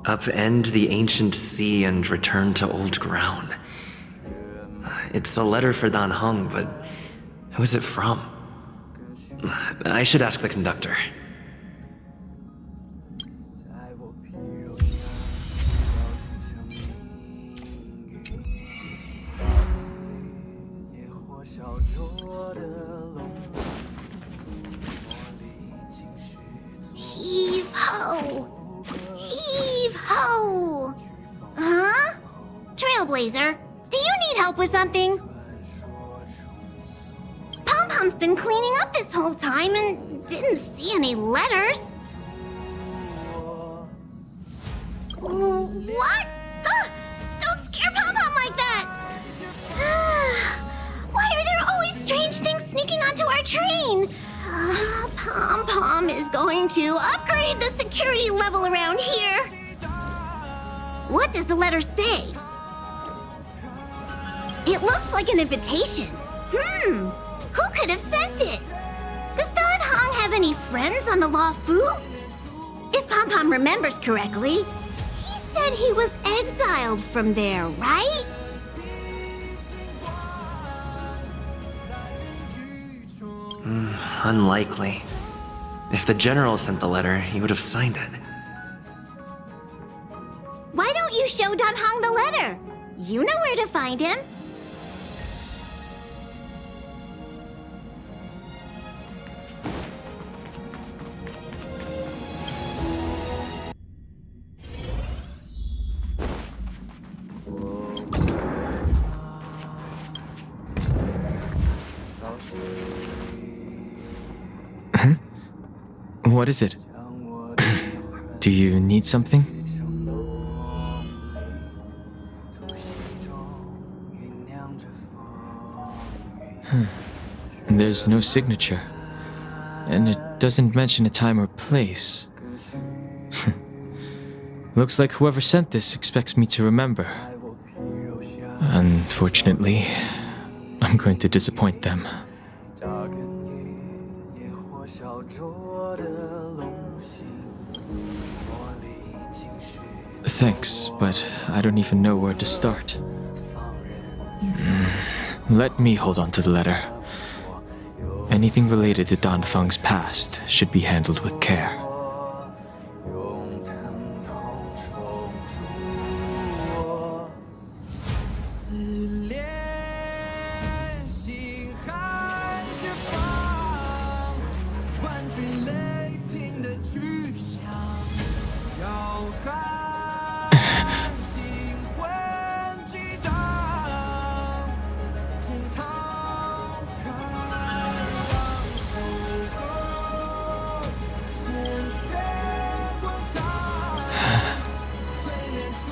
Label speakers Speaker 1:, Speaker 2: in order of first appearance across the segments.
Speaker 1: Upend the ancient sea and return to old ground. It's a letter for Dan Heng, but who is it from? I should ask the conductor.
Speaker 2: Heave ho! Heave ho! Huh? Trailblazer, do you need help with something? Pom-Pom's been cleaning up this whole time and didn't see any letters. What? Don't scare Pom-Pom like that! Why are there always strange things sneaking onto our train? Pom-Pom is going to upgrade the security level around here. What does the letter say? It looks like an invitation. Who could have sent it? Does Dan Heng have any friends on the Law Fu? If Pom-Pom remembers correctly, he said he was exiled from there, right?
Speaker 1: Unlikely. If the general sent the letter, he would have signed it.
Speaker 2: Why don't you show Dan Heng the letter? You know where to find him.
Speaker 3: What is it? Do you need something? There's no signature. And it doesn't mention a time or place. Looks like whoever sent this expects me to remember. Unfortunately, I'm going to disappoint them. Thanks, but I don't even know where to start. Let me hold on to the letter. Anything related to Dan Feng's past should be handled with care.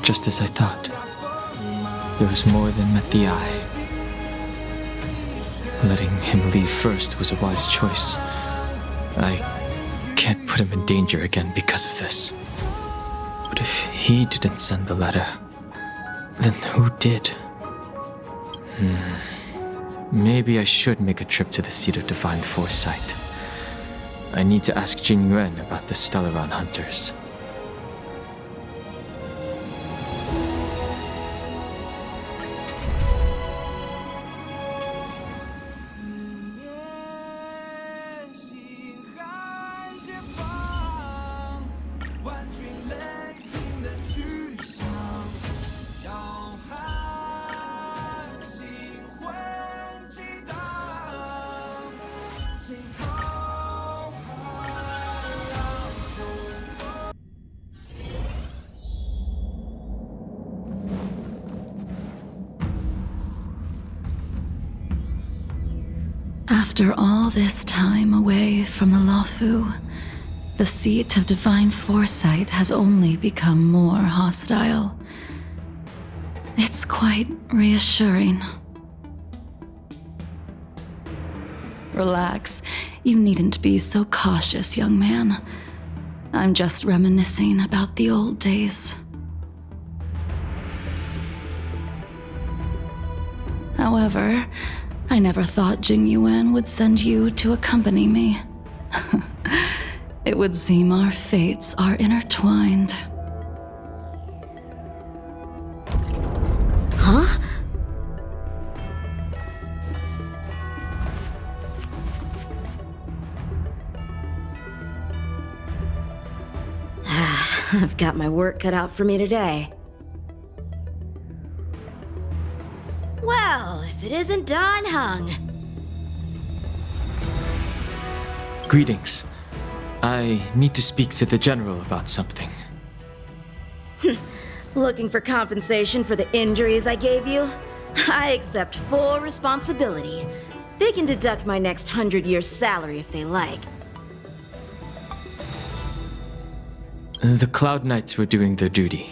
Speaker 3: Just as I thought. There was more than met the eye. Letting him leave first was a wise choice. I can't put him in danger again because of this. But if he didn't send the letter, then who did? Maybe I should make a trip to the seat of divine foresight. I need to ask Jing Yuan about the Stellaron hunters.
Speaker 4: After all this time away from the Luofu, the seat of divine foresight has only become more hostile. It's quite reassuring. Relax. You needn't be so cautious, young man. I'm just reminiscing about the old days. However, I never thought Jing Yuan would send you to accompany me. It would seem our fates are intertwined.
Speaker 2: Huh?
Speaker 5: I've got my work cut out for me today. Well, if it isn't Dan Heng.
Speaker 3: Greetings. I need to speak to the general about something.
Speaker 5: Looking for compensation for the injuries I gave you? I accept full responsibility. They can deduct my next 100 years' salary if they like.
Speaker 3: The Cloud Knights were doing their duty.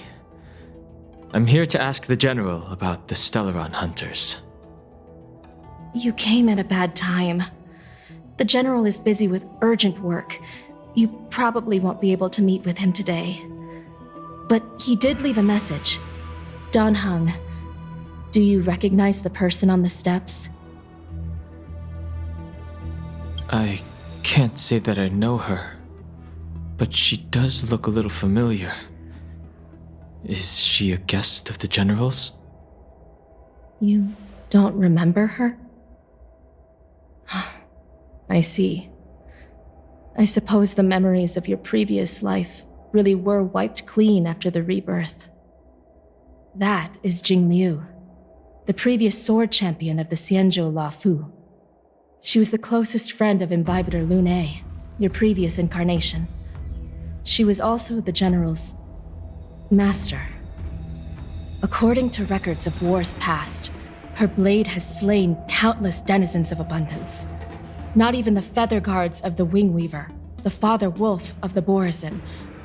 Speaker 3: I'm here to ask the general about the Stellaron hunters.
Speaker 6: You came at a bad time. The general is busy with urgent work. You probably won't be able to meet with him today. But he did leave a message. Dan Heng, do you recognize the person on the steps?
Speaker 3: I can't say that I know her, but she does look a little familiar. Is she a guest of the general's?
Speaker 6: You don't remember her? I see. I suppose the memories of your previous life really were wiped clean after the rebirth. That is Jing Liu, the previous sword champion of the Xianzhou La Fu. She was the closest friend of Imbibitor Lune, your previous incarnation. She was also the general's master. According to records of wars past, her blade has slain countless denizens of abundance. Not even the feather guards of the Wingweaver, the father wolf of the Borazon,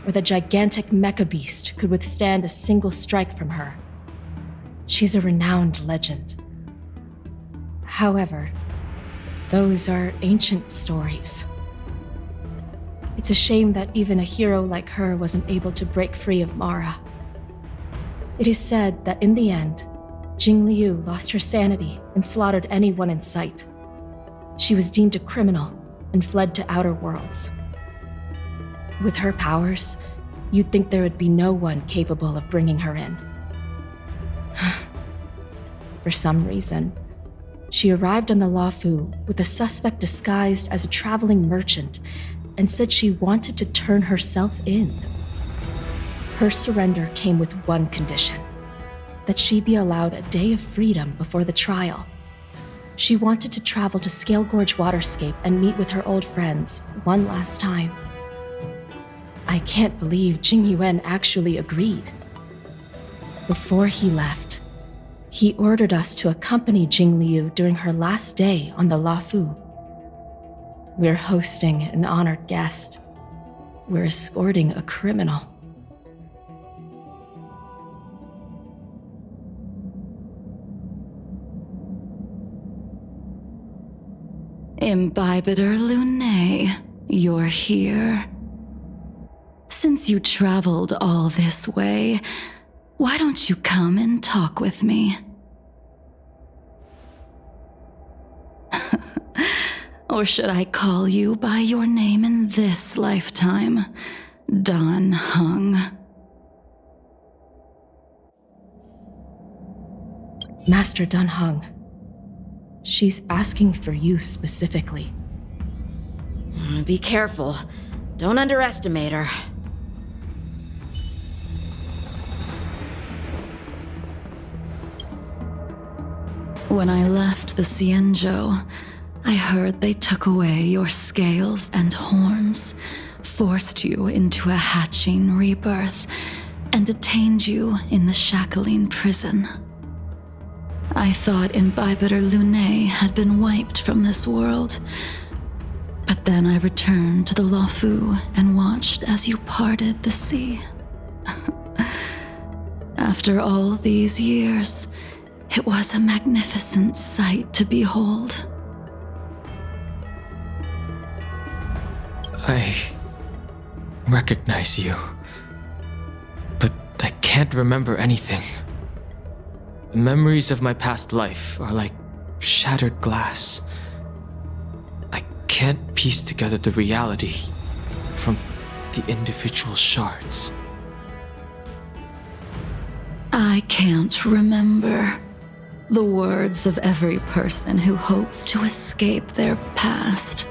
Speaker 6: or the gigantic mecha beast could withstand a single strike from her. She's a renowned legend. However, those are ancient stories. It's a shame that even a hero like her wasn't able to break free of Mara. It is said that in the end, Jing Liu lost her sanity and slaughtered anyone in sight. She was deemed a criminal and fled to outer worlds. With her powers, you'd think there would be no one capable of bringing her in. For some reason, she arrived on the Luofu with a suspect disguised as a traveling merchant and said she wanted to turn herself in. Her surrender came with one condition: that she be allowed a day of freedom before the trial. She wanted to travel to Scale Gorge Waterscape and meet with her old friends one last time. I can't believe Jing Yuan actually agreed. Before he left, he ordered us to accompany Jing Liu during her last day on the Luofu. We're hosting an honored guest. We're escorting a criminal.
Speaker 4: Imbibitor Lune, you're here. Since you traveled all this way, why don't you come and talk with me? Or should I call you by your name in this lifetime, Dan Heng?
Speaker 6: Master Dan Heng, she's asking for you specifically.
Speaker 5: Be careful. Don't underestimate her.
Speaker 4: When I left the Xianzhou, I heard they took away your scales and horns, forced you into a hatching rebirth, and detained you in the Shackling prison. I thought Imbibitor Lune had been wiped from this world, but then I returned to the Luofu and watched as you parted the sea. After all these years, it was a magnificent sight to behold.
Speaker 3: I recognize you, but I can't remember anything. Memories of my past life are like shattered glass. I can't piece together the reality from the individual shards.
Speaker 4: I can't remember the words of every person who hopes to escape their past.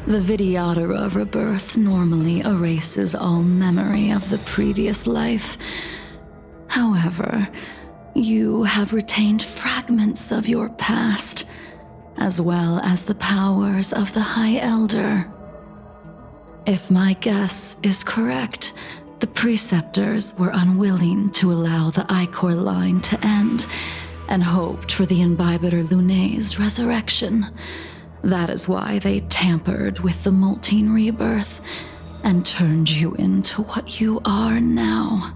Speaker 4: The Vidyadhara rebirth normally erases all memory of the previous life. However, you have retained fragments of your past, as well as the powers of the High Elder. If my guess is correct, the preceptors were unwilling to allow the Ichor line to end, and hoped for the Imbibitor Lunay's resurrection. That is why they tampered with the molting rebirth and turned you into what you are now.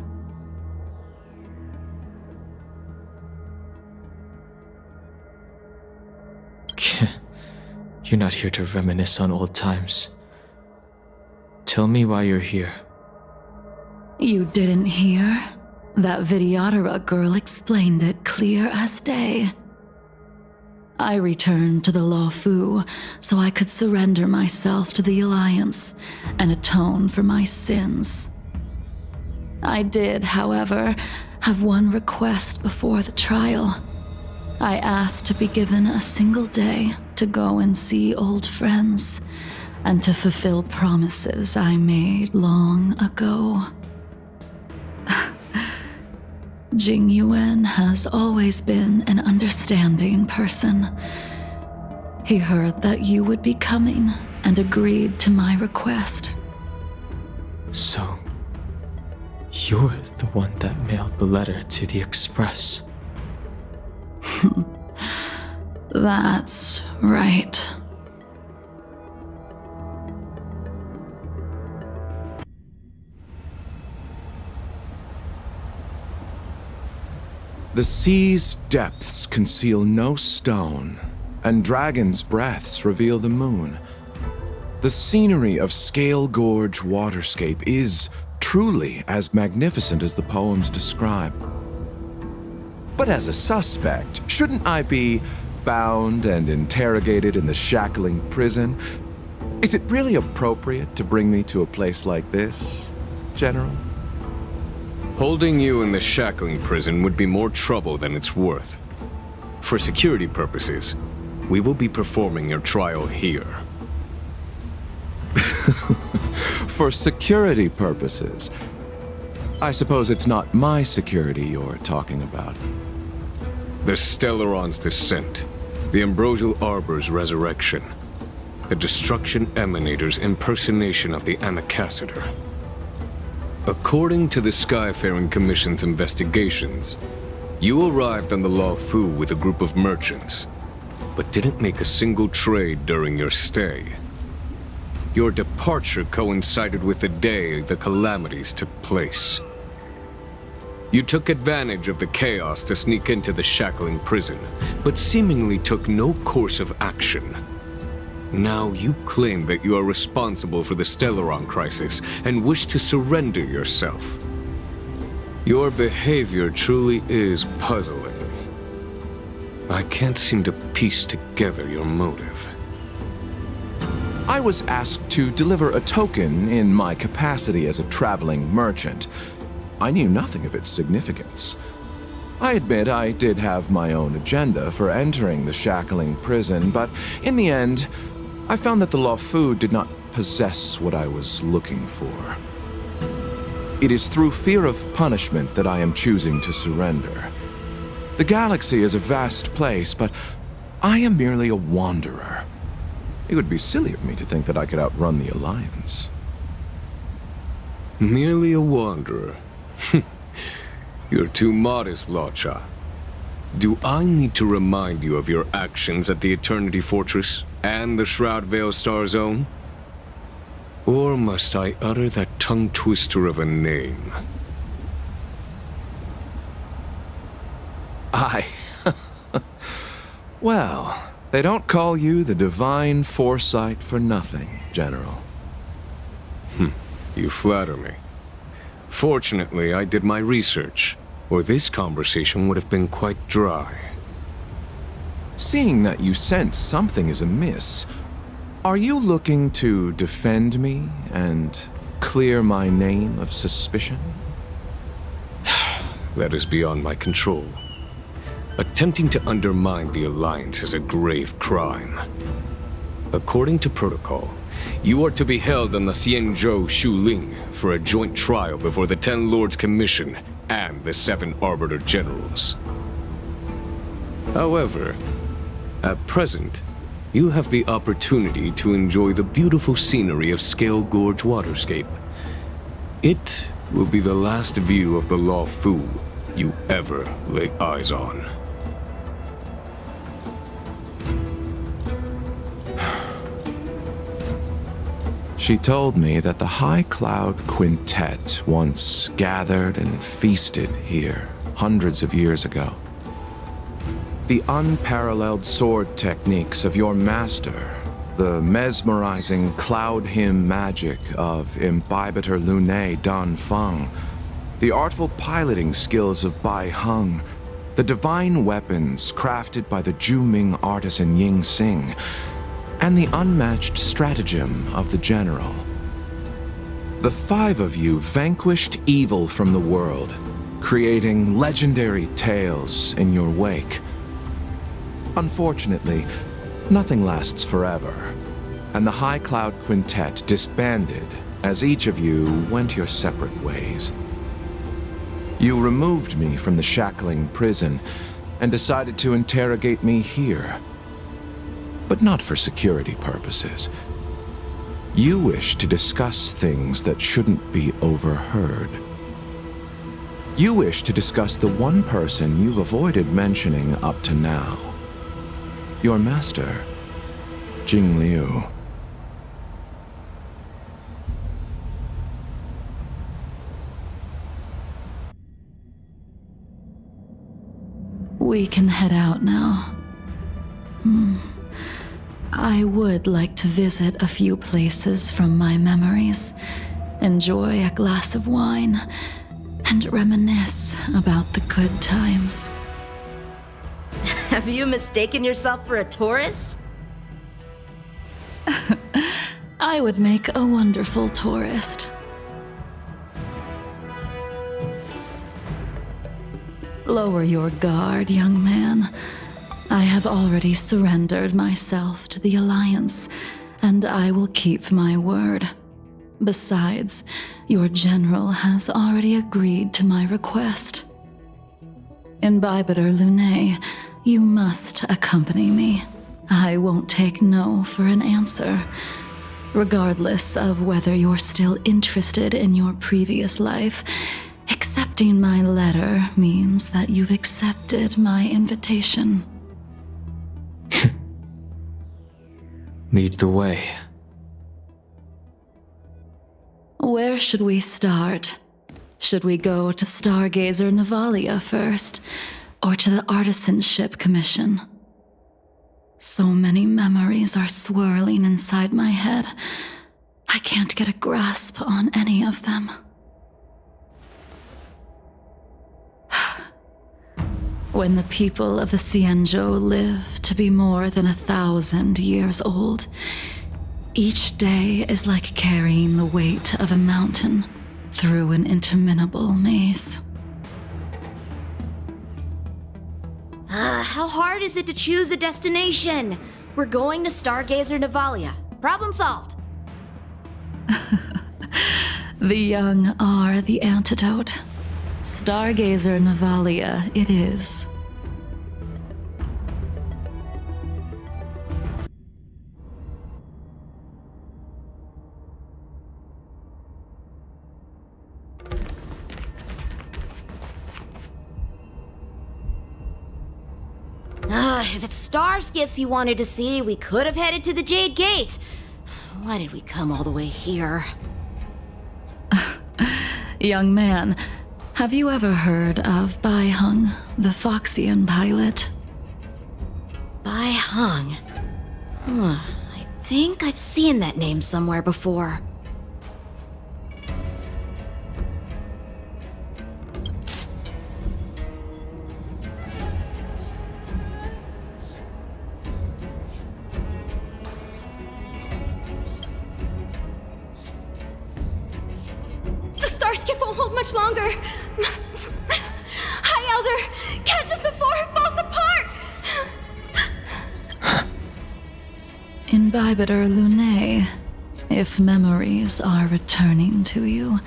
Speaker 3: You're not here to reminisce on old times. Tell me why you're here.
Speaker 4: You didn't hear? That Vidyadhara girl explained it clear as day. I returned to the Lawfu so I could surrender myself to the Alliance and atone for my sins. I did, however, have one request before the trial. I asked to be given a single day to go and see old friends and to fulfill promises I made long ago. Jing Yuan has always been an understanding person. He heard that you would be coming and agreed to my request.
Speaker 3: So, you're the one that mailed the letter to the Express.
Speaker 4: That's right.
Speaker 7: The sea's depths conceal no stone, and dragons' breaths reveal the moon. The scenery of Scale Gorge waterscape is truly as magnificent as the poems describe. But as a suspect, shouldn't I be bound and interrogated in the shackling prison? Is it really appropriate to bring me to a place like this, General?
Speaker 8: Holding you in the shackling prison would be more trouble than it's worth. For security purposes, we will be performing your trial here.
Speaker 7: For security purposes? I suppose it's not my security you're talking about.
Speaker 8: The Stellaron's descent, the Ambrosial Arbor's resurrection, the Destruction Emanator's impersonation of the Amicassator. According to the Skyfaring Commission's investigations, you arrived on the Lawfu with a group of merchants, but didn't make a single trade during your stay. Your departure coincided with the day the calamities took place. You took advantage of the chaos to sneak into the shackling prison, but seemingly took no course of action. Now you claim that you are responsible for the Stellaron crisis and wish to surrender yourself. Your behavior truly is puzzling. I can't seem to piece together your motive.
Speaker 7: I was asked to deliver a token in my capacity as a traveling merchant. I knew nothing of its significance. I admit I did have my own agenda for entering the shackling prison, but in the end, I found that the Lawfu did not possess what I was looking for. It is through fear of punishment that I am choosing to surrender. The galaxy is a vast place, but I am merely a wanderer. It would be silly of me to think that I could outrun the Alliance.
Speaker 8: Merely a wanderer? You're too modest, Locha. Do I need to remind you of your actions at the Eternity Fortress and the Shroud Veil Star Zone? Or must I utter that tongue-twister of a name?
Speaker 7: Well, they don't call you the Divine Foresight for nothing, General.
Speaker 8: You flatter me. Fortunately, I did my research. or this conversation would have been quite dry.
Speaker 7: Seeing that you sense something is amiss, are you looking to defend me and clear my name of suspicion?
Speaker 8: That is beyond my control. Attempting to undermine the Alliance is a grave crime. According to protocol, you are to be held on the Xianzhou Shuling for a joint trial before the Ten Lords Commission and the 7 Arbiter Generals. However, at present, you have the opportunity to enjoy the beautiful scenery of Scale Gorge Waterscape. It will be the last view of the Law Fu you ever lay eyes on.
Speaker 7: She told me that the High Cloud Quintet once gathered and feasted here hundreds of years ago. The unparalleled sword techniques of your master, the mesmerizing cloud hymn magic of Imbibitor Lunae Dan Feng, the artful piloting skills of Bai Heng, the divine weapons crafted by the Juming artisan Ying Xing, and the unmatched stratagem of the general. The 5 of you vanquished evil from the world, creating legendary tales in your wake. Unfortunately, nothing lasts forever, and the High Cloud Quintet disbanded as each of you went your separate ways. You removed me from the shackling prison and decided to interrogate me here. But not for security purposes. You wish to discuss things that shouldn't be overheard. You wish to discuss the one person you've avoided mentioning up to now. Your master, Jing Liu.
Speaker 4: We can head out now. I would like to visit a few places from my memories, enjoy a glass of wine, and reminisce about the good times.
Speaker 5: Have you mistaken yourself for a tourist?
Speaker 4: I would make a wonderful tourist. Lower your guard, young man. I have already surrendered myself to the Alliance, and I will keep my word. Besides, your general has already agreed to my request. Imbibitor Lunae, you must accompany me. I won't take no for an answer, regardless of whether you're still interested in your previous life. Accepting my letter means that you've accepted my invitation.
Speaker 3: Lead the way.
Speaker 4: Where should we start? Should we go to Stargazer Navalia first, or to the Artisanship Commission? So many memories are swirling inside my head. I can't get a grasp on any of them. When the people of the Xianzhou live to be more than 1,000 years old, each day is like carrying the weight of a mountain through an interminable maze.
Speaker 5: How hard is it to choose a destination? We're going to Stargazer Navalia. Problem solved.
Speaker 4: The young are the antidote. Stargazer Navalia it is.
Speaker 5: If it's star skiffs you wanted to see, we could have headed to the Jade Gate. Why did we come all the way here?
Speaker 4: Young man, have you ever heard of Bai Heng, the Foxian pilot?
Speaker 5: Bai Heng. I think I've seen that name somewhere before.
Speaker 6: won't hold much longer. High Elder, catch us before it falls apart!
Speaker 4: Imbibitor Lunae, if memories are returning to you,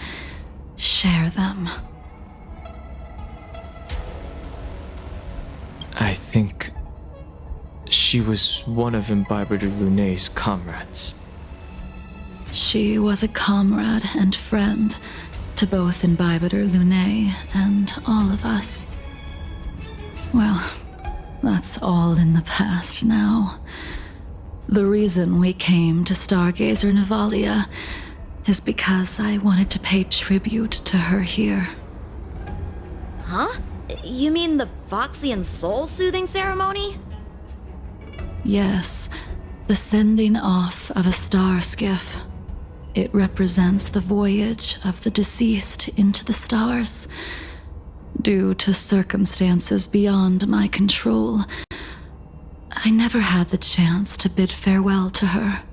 Speaker 4: share them.
Speaker 3: I think she was one of Imbibitor Lunae's comrades.
Speaker 4: She was a comrade and friend to both Imbibitor Lunae and all of us. Well, that's all in the past now. The reason we came to Stargazer Navalia is because I wanted to pay tribute to her here.
Speaker 5: Huh? You mean the Foxian soul-soothing ceremony?
Speaker 4: Yes, the sending off of a star skiff. It represents the voyage of the deceased into the stars. Due to circumstances beyond my control, I never had the chance to bid farewell to her.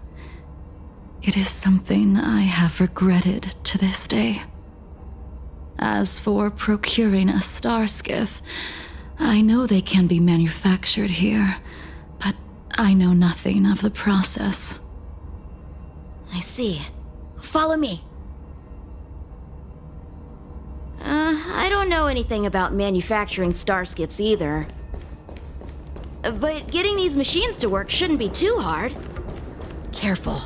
Speaker 4: It is something I have regretted to this day. As for procuring a star skiff, I know they can be manufactured here, but I know nothing of the process.
Speaker 5: I see. Follow me. I don't know anything about manufacturing starskiffs either. But getting these machines to work shouldn't be too hard. Careful.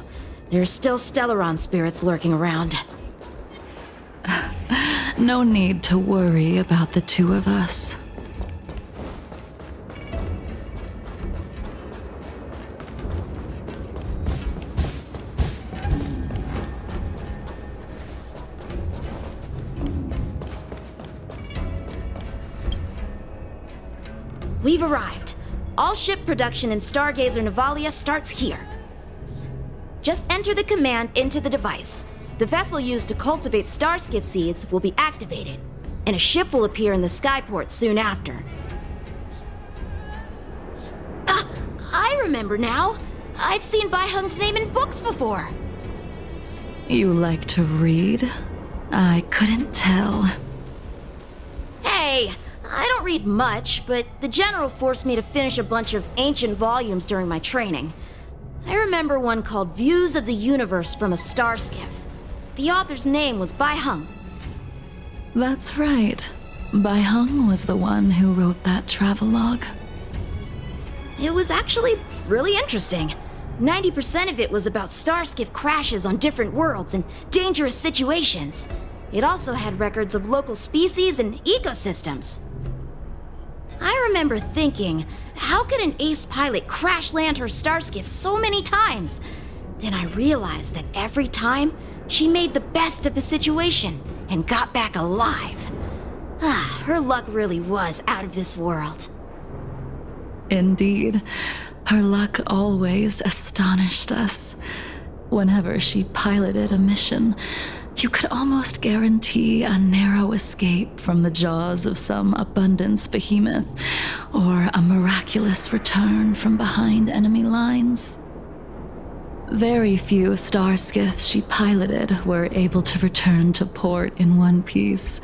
Speaker 5: There's still Stellaron spirits lurking around.
Speaker 4: No need to worry about the two of us.
Speaker 5: We've arrived. All ship production in Stargazer Navalia starts here. Just enter the command into the device. The vessel used to cultivate starskiff seeds will be activated, and a ship will appear in the skyport soon after. I remember now. I've seen Bai Hung's name in books before.
Speaker 4: You like to read? I couldn't tell.
Speaker 5: Hey, I don't read much, but the General forced me to finish a bunch of ancient volumes during my training. I remember one called Views of the Universe from a Starskiff. The author's name was Bai Hung.
Speaker 4: That's right. Bai Hung was the one who wrote that travelogue.
Speaker 5: It was actually really interesting. 90% of it was about starskiff crashes on different worlds and dangerous situations. It also had records of local species and ecosystems. I remember thinking, how could an ace pilot crash land her starskiff so many times? Then I realized that every time, she made the best of the situation and got back alive. Her luck really was out of this world.
Speaker 4: Indeed, her luck always astonished us. Whenever she piloted a mission, you could almost guarantee a narrow escape from the jaws of some abundance behemoth, or a miraculous return from behind enemy lines. Very few starskiffs she piloted were able to return to port in one piece.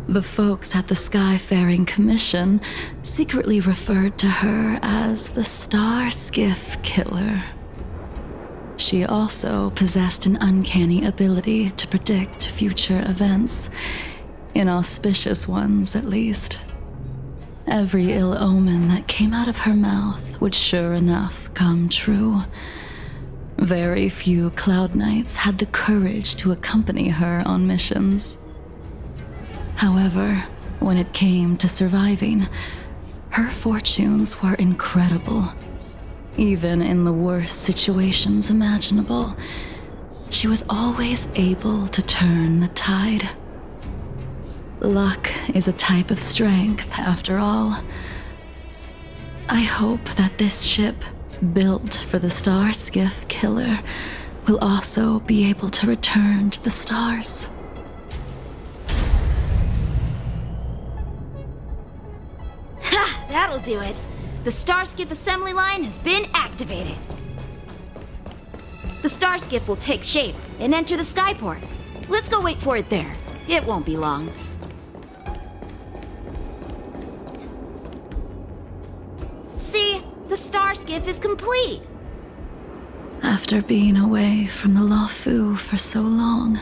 Speaker 4: The folks at the Skyfaring Commission secretly referred to her as the Starskiff Killer. She also possessed an uncanny ability to predict future events, inauspicious ones at least. Every ill omen that came out of her mouth would sure enough come true. Very few Cloud Knights had the courage to accompany her on missions. However, when it came to surviving, her fortunes were incredible. Even in the worst situations imaginable, she was always able to turn the tide. Luck is a type of strength, after all. I hope that this ship, built for the Starskiff Killer, will also be able to return to the stars.
Speaker 5: Ha! That'll do it. The Starskiff assembly line has been activated. The Starskiff will take shape and enter the skyport. Let's go wait for it there. It won't be long. See? The star skiff is complete!
Speaker 4: After being away from the Luofu for so long,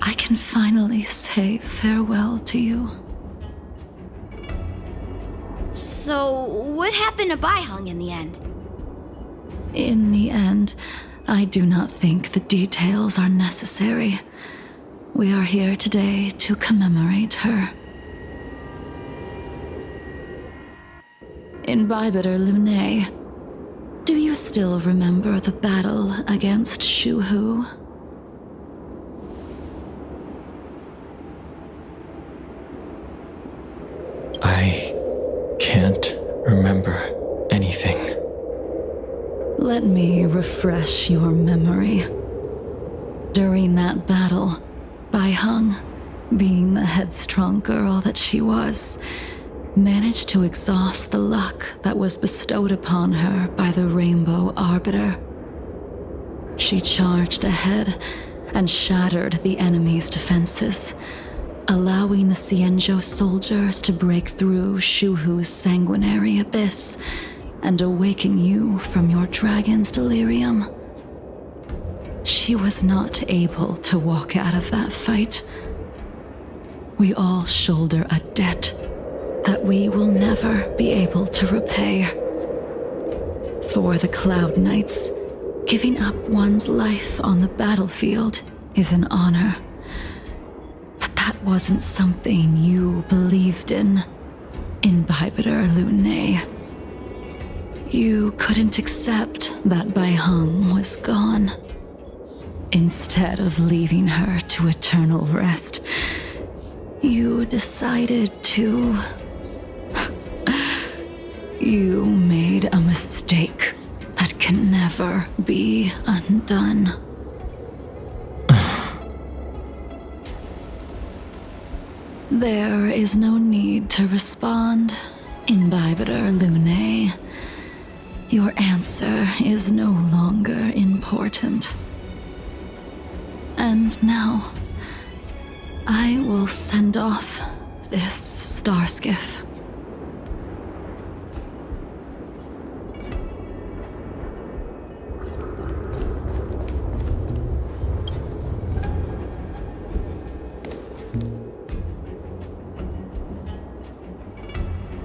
Speaker 4: I can finally say farewell to you.
Speaker 5: So, what happened to Baiheng in the end?
Speaker 4: In the end, I do not think the details are necessary. We are here today to commemorate her. Imbibitor Lunae, do you still remember the battle against Shuhu?
Speaker 3: I can't remember anything.
Speaker 4: Let me refresh your memory. During that battle, Baiheng, being the headstrong girl that she was, managed to exhaust the luck that was bestowed upon her by the Rainbow Arbiter. She charged ahead and shattered the enemy's defenses, allowing the Xianzhou soldiers to break through Shuhu's sanguinary abyss and awaken you from your dragon's delirium. She was not able to walk out of that fight. We all shoulder a debt that we will never be able to repay. For the Cloud Knights, giving up one's life on the battlefield is an honor. But that wasn't something you believed in, Imbibitor Lunae. You couldn't accept that Baiheng was gone. Instead of leaving her to eternal rest, you decided to... You made a mistake that can never be undone. There is no need to respond, Imbibitor Lunae. Your answer is no longer important. And now, I will send off this star skiff.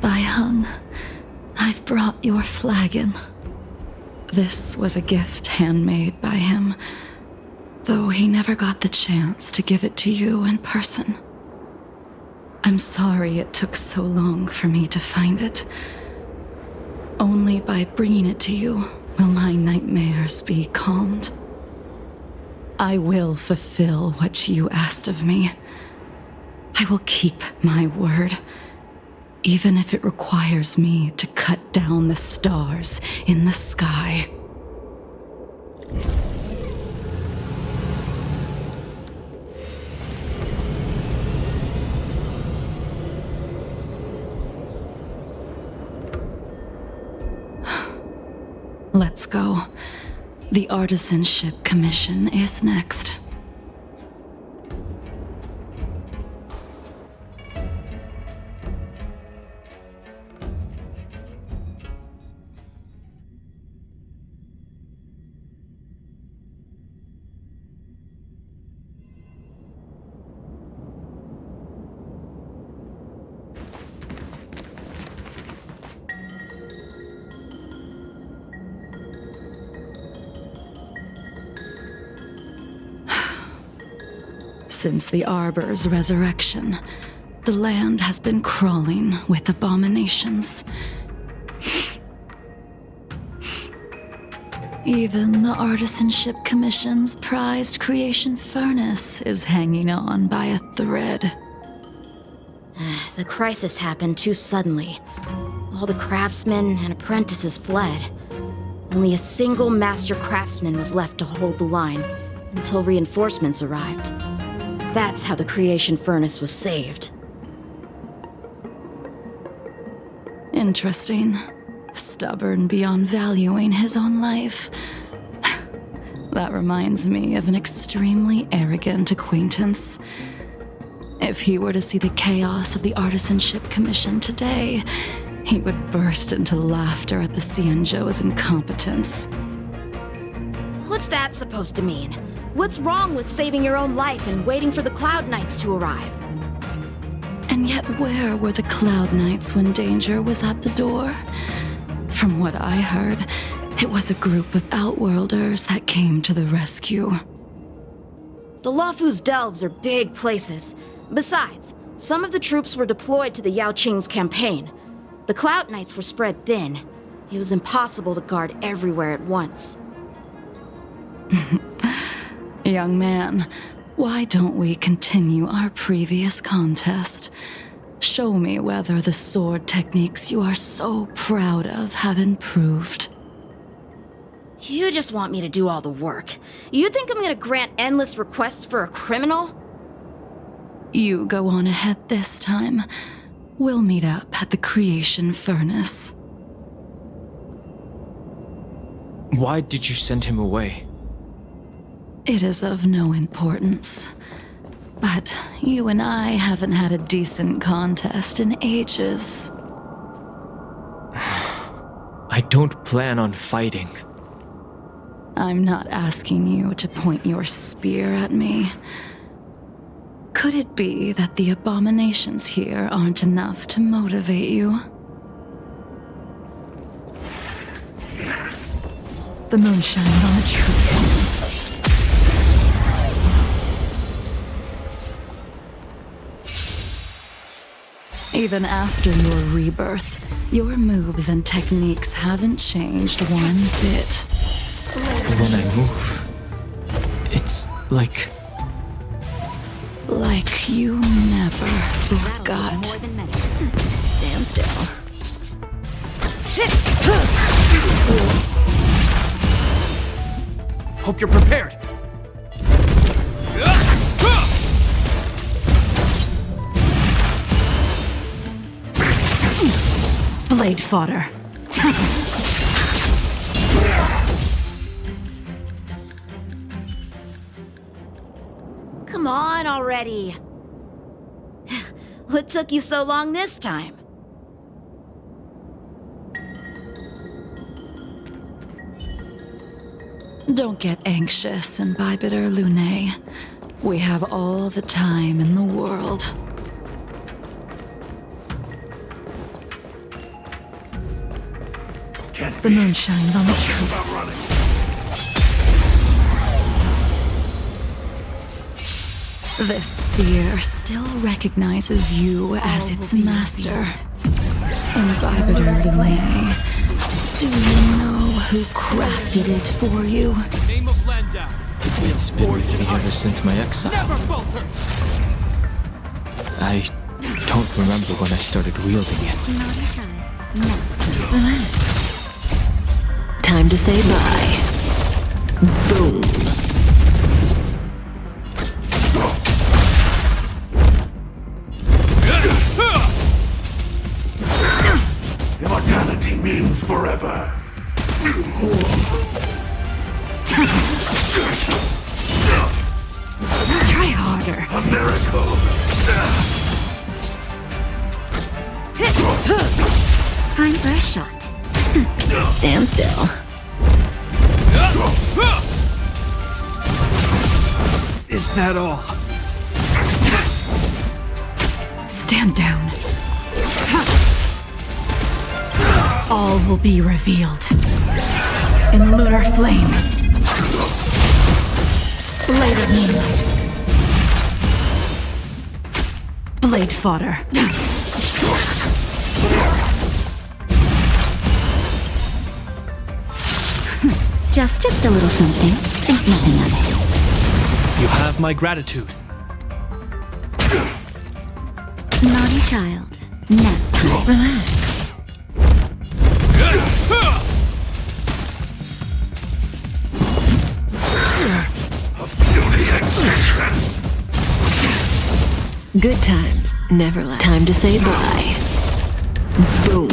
Speaker 4: Baiheng, I've brought your flagon. This was a gift handmade by him, though he never got the chance to give it to you in person. I'm sorry it took so long for me to find it. Only by bringing it to you will my nightmares be calmed. I will fulfill what you asked of me. I will keep my word, even if it requires me to cut down the stars in the sky. Let's go. The Artisanship Commission is next. Since the Arbor's resurrection, the land has been crawling with abominations. Even the Artisanship Commission's prized creation furnace is hanging on by a thread.
Speaker 5: The crisis happened too suddenly. All the craftsmen and apprentices fled. Only a single master craftsman was left to hold the line until reinforcements arrived. That's how the creation furnace was saved.
Speaker 4: Interesting. Stubborn beyond valuing his own life. That reminds me of an extremely arrogant acquaintance. If he were to see the chaos of the Artisanship Commission today, he would burst into laughter at the Xianzhou's incompetence.
Speaker 5: What's that supposed to mean? What's wrong with saving your own life and waiting for the Cloud Knights to arrive?
Speaker 4: And yet where were the Cloud Knights when danger was at the door? From what I heard, it was a group of Outworlders that came to the rescue.
Speaker 5: The Luofu's delves are big places. Besides, some of the troops were deployed to the Yao Qing's campaign. The Cloud Knights were spread thin. It was impossible to guard everywhere at once.
Speaker 4: Young man, why don't we continue our previous contest? Show me whether the sword techniques you are so proud of have improved.
Speaker 5: You just want me to do all the work. You think I'm gonna grant endless requests for a criminal?
Speaker 4: You go on ahead this time. We'll meet up at the Creation Furnace.
Speaker 3: Why did you send him away?
Speaker 4: It is of no importance. But you and I haven't had a decent contest in ages.
Speaker 3: I don't plan on fighting.
Speaker 4: I'm not asking you to point your spear at me. Could it be that the abominations here aren't enough to motivate you? The moon shines on a tree. Even after your rebirth, your moves and techniques haven't changed one bit.
Speaker 3: When I move, it's like
Speaker 4: you never forgot.
Speaker 5: Stand still.
Speaker 9: Hope you're prepared.
Speaker 4: Blade fodder.
Speaker 5: Come on already. What took you so long this time?
Speaker 4: Don't get anxious, Imbibitor Lunae. We have all the time in the world. The moon shines on the truth. This spear still recognizes you as its master. Imbibitor Lunae, do you know who crafted it for you?
Speaker 3: it's been with me ever since my exile. I don't remember when I started wielding it.
Speaker 10: Relax. Time to say bye. Boom.
Speaker 11: Immortality means forever.
Speaker 4: Try harder.
Speaker 11: A miracle.
Speaker 10: Time for a shot. Stand still.
Speaker 9: Is that all?
Speaker 4: Stand down. All will be revealed in lunar flame. Blade of moonlight. Blade fodder.
Speaker 10: Just a little something. Think nothing of it.
Speaker 9: You have my gratitude.
Speaker 10: Naughty child. Nap time. Relax. Good times never last. Time to say bye. Boom.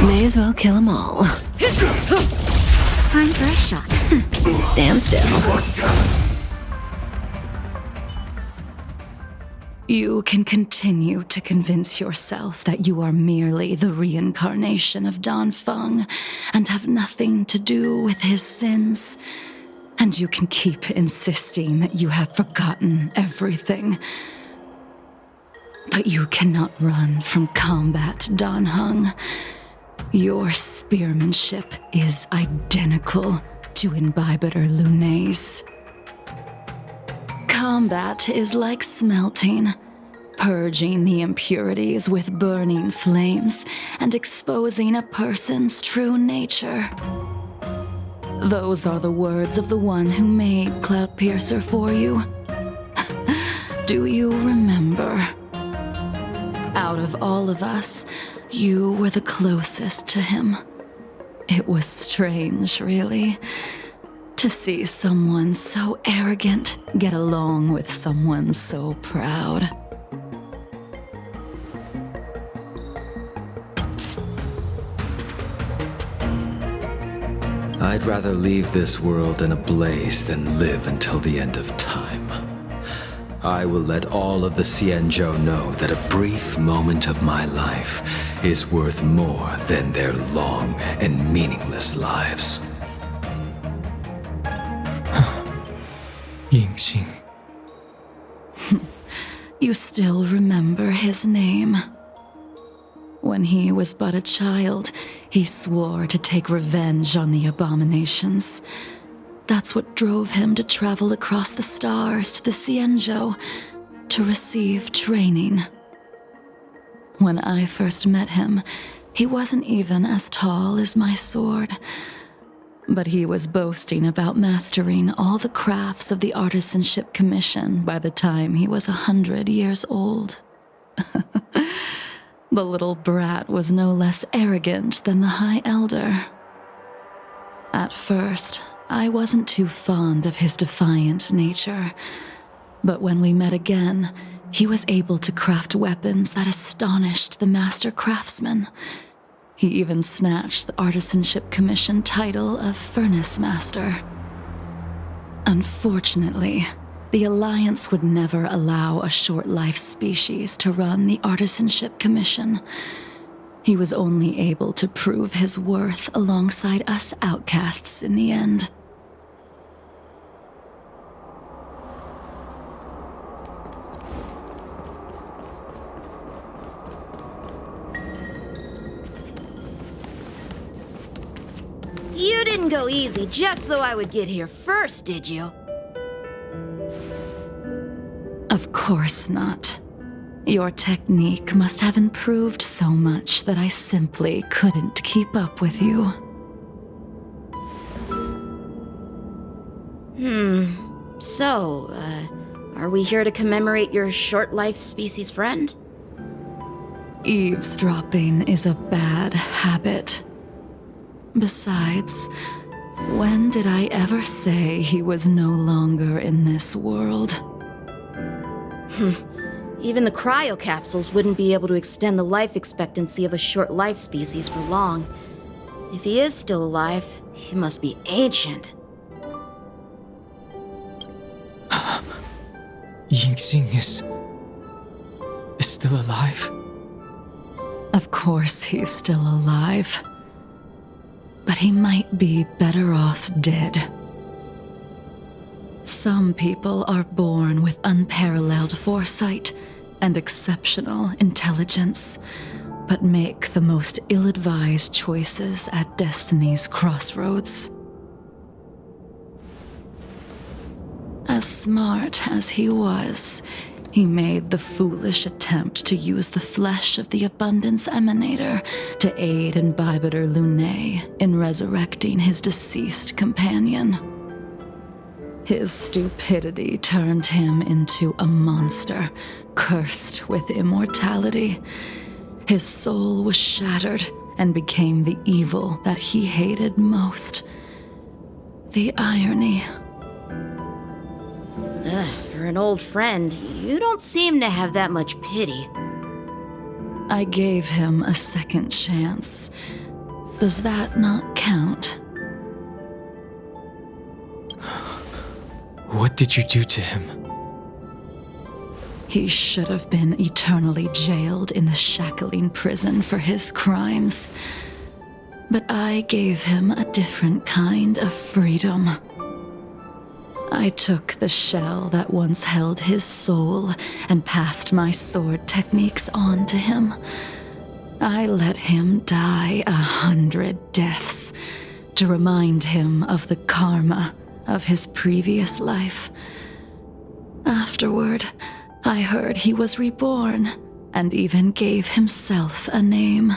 Speaker 10: May as well kill them all. Time for a shot. Stand still.
Speaker 4: You can continue to convince yourself that you are merely the reincarnation of Dan Feng and have nothing to do with his sins. And you can keep insisting that you have forgotten everything. But you cannot run from combat, Dan Heng. Your spearmanship is identical to Imbibitor Lunay's. Combat is like smelting, purging the impurities with burning flames and exposing a person's true nature. Those are the words of the one who made Cloudpiercer for you. Do you remember? Out of all of us, you were the closest to him. It was strange, really, to see someone so arrogant get along with someone so proud.
Speaker 12: I'd rather leave this world in a blaze than live until the end of time. I will let all of the Xianzhou know that a brief moment of my life is worth more than their long and meaningless lives.
Speaker 3: Yingxing.
Speaker 4: You still remember his name. When he was but a child, he swore to take revenge on the abominations. That's what drove him to travel across the stars to the Xianzhou to receive training. When I first met him, he wasn't even as tall as my sword, but he was boasting about mastering all the crafts of the Artisanship Commission by the time he was 100 years old. The little brat was no less arrogant than the High Elder. At first, I wasn't too fond of his defiant nature, but when we met again, he was able to craft weapons that astonished the master craftsman. He even snatched the Artisanship Commission title of Furnace Master. Unfortunately, the Alliance would never allow a short-life species to run the Artisanship Commission. He was only able to prove his worth alongside us outcasts in the end.
Speaker 5: You didn't go easy just so I would get here first, did you?
Speaker 4: Of course not. Your technique must have improved so much that I simply couldn't keep up with you.
Speaker 5: So, are we here to commemorate your short-life species friend?
Speaker 4: Eavesdropping is a bad habit. Besides, when did I ever say he was no longer in this world?
Speaker 5: Even the cryocapsules wouldn't be able to extend the life expectancy of a short-life species for long. If he is still alive, he must be ancient.
Speaker 3: Yingxing is still alive?
Speaker 4: Of course he's still alive. But he might be better off dead. Some people are born with unparalleled foresight and exceptional intelligence, but make the most ill-advised choices at destiny's crossroads. As smart as he was, he made the foolish attempt to use the flesh of the Abundance Emanator to aid Imbibitor Lunay in resurrecting his deceased companion. His stupidity turned him into a monster, cursed with immortality. His soul was shattered and became the evil that he hated most. The irony.
Speaker 5: For an old friend, you don't seem to have that much pity.
Speaker 4: I gave him a second chance. Does that not count?
Speaker 3: What did you do to him?
Speaker 4: He should have been eternally jailed in the shackling prison for his crimes. But I gave him a different kind of freedom. I took the shell that once held his soul and passed my sword techniques on to him. I let him die 100 deaths to remind him of the karma of his previous life. Afterward, I heard he was reborn and even gave himself a name.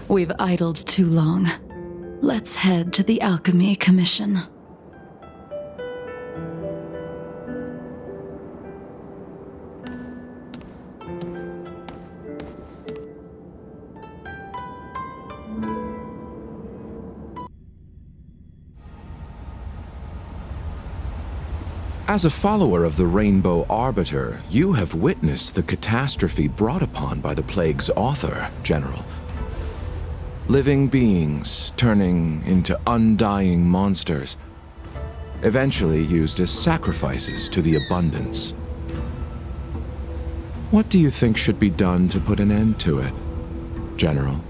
Speaker 4: We've idled too long. Let's head to the Alchemy Commission.
Speaker 7: As a follower of the Rainbow Arbiter, you have witnessed the catastrophe brought upon by the plague's author, General. Living beings turning into undying monsters, eventually used as sacrifices to the abundance. What do you think should be done to put an end to it, General?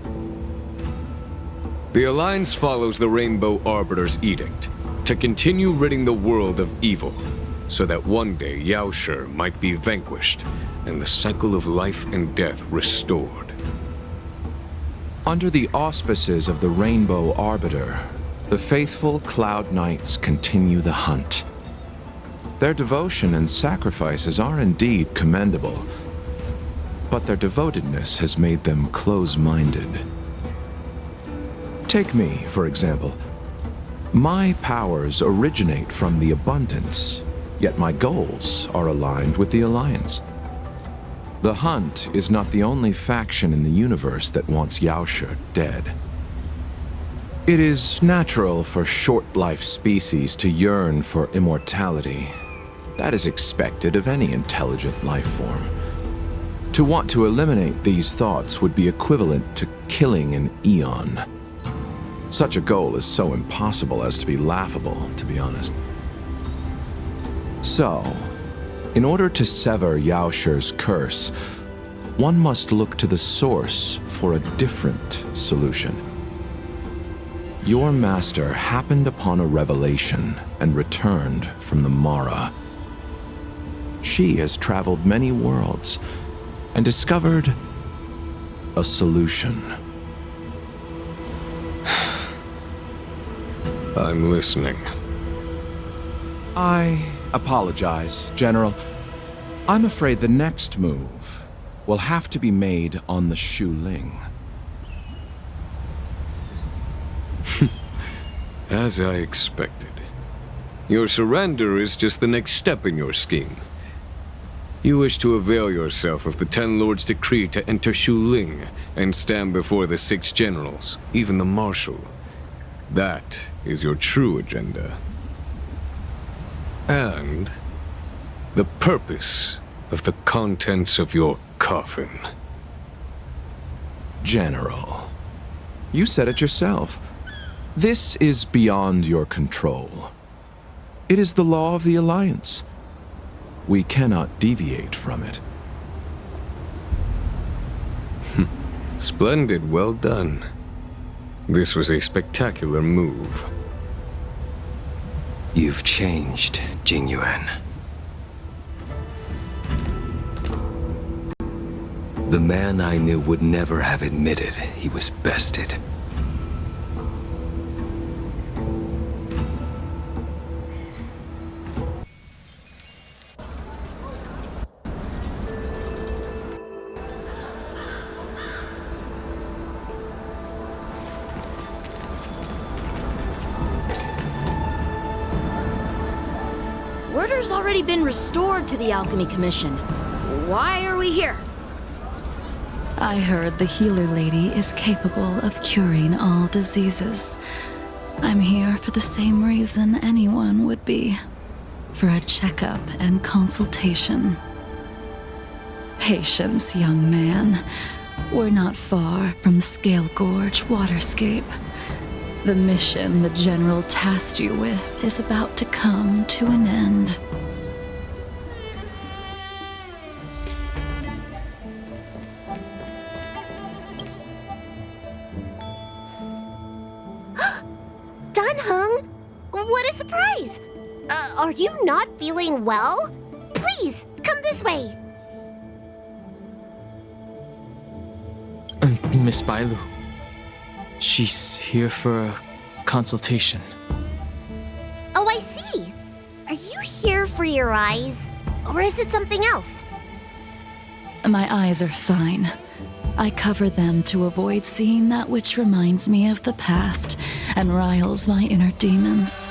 Speaker 8: The Alliance follows the Rainbow Arbiter's edict to continue ridding the world of evil, so that one day Yaoshi might be vanquished and the cycle of life and death restored.
Speaker 7: Under the auspices of the Rainbow Arbiter, the faithful Cloud Knights continue the hunt. Their devotion and sacrifices are indeed commendable, but their devotedness has made them close-minded. Take me, for example. My powers originate from the abundance, yet my goals are aligned with the Alliance. The Hunt is not the only faction in the universe that wants Yaoshi dead. It is natural for short-life species to yearn for immortality. That is expected of any intelligent life form. To want to eliminate these thoughts would be equivalent to killing an eon. Such a goal is so impossible as to be laughable, to be honest. So, in order to sever Yaoshi's curse, one must look to the source for a different solution. Your master happened upon a revelation and returned from the Mara. She has traveled many worlds and discovered a solution.
Speaker 8: I'm listening.
Speaker 7: I apologize, General. I'm afraid the next move will have to be made on the Shu Ling.
Speaker 8: As I expected. Your surrender is just the next step in your scheme. You wish to avail yourself of the Ten Lords' decree to enter Shu Ling and stand before the 6 generals, even the Marshal. That is your true agenda. And the purpose of the contents of your coffin.
Speaker 7: General, you said it yourself. This is beyond your control. It is the law of the Alliance. We cannot deviate from it.
Speaker 8: Splendid, well done. This was a spectacular move.
Speaker 12: You've changed, Jingyuan. The man I knew would never have admitted he was bested.
Speaker 5: Order's already been restored to the Alchemy Commission. Why are we here?
Speaker 4: I heard the healer lady is capable of curing all diseases. I'm here for the same reason anyone would be. For a checkup and consultation. Patience, young man. We're not far from Scale Gorge Waterscape. The mission the General tasked you with is about to come to an end.
Speaker 2: you not feeling well? Please, come this way.
Speaker 3: Miss Bailu. She's here for a consultation.
Speaker 2: Oh, I see. Are you here for your eyes? Or is it something else?
Speaker 4: My eyes are fine. I cover them to avoid seeing that which reminds me of the past and riles my inner demons.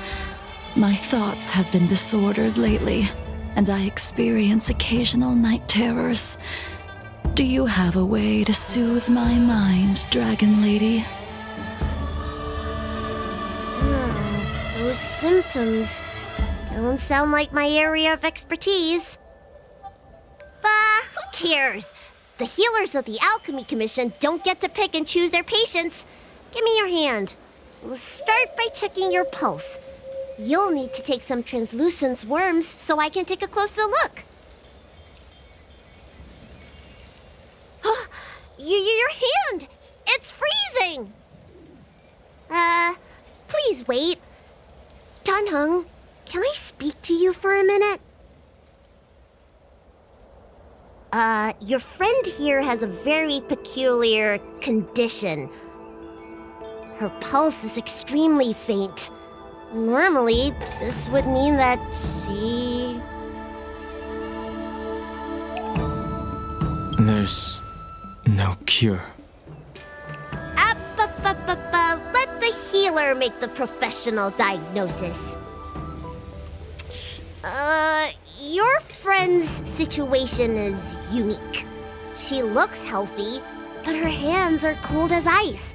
Speaker 4: My thoughts have been disordered lately, and I experience occasional night terrors. Do you have a way to soothe my mind, Dragon Lady?
Speaker 2: Those symptoms don't sound like my area of expertise. But who cares? The healers of the Alchemy Commission don't get to pick and choose their patients. Give me your hand. We'll start by checking your pulse. You'll need to take some translucent worms so I can take a closer look. Your hand! It's freezing! Please wait. Danheng, can I speak to you for a minute? Your friend here has a very peculiar condition. Her pulse is extremely faint. Normally, this would mean that she...
Speaker 3: There's no cure.
Speaker 2: Let the healer make the professional diagnosis. Your friend's situation is unique. She looks healthy, but her hands are cold as ice.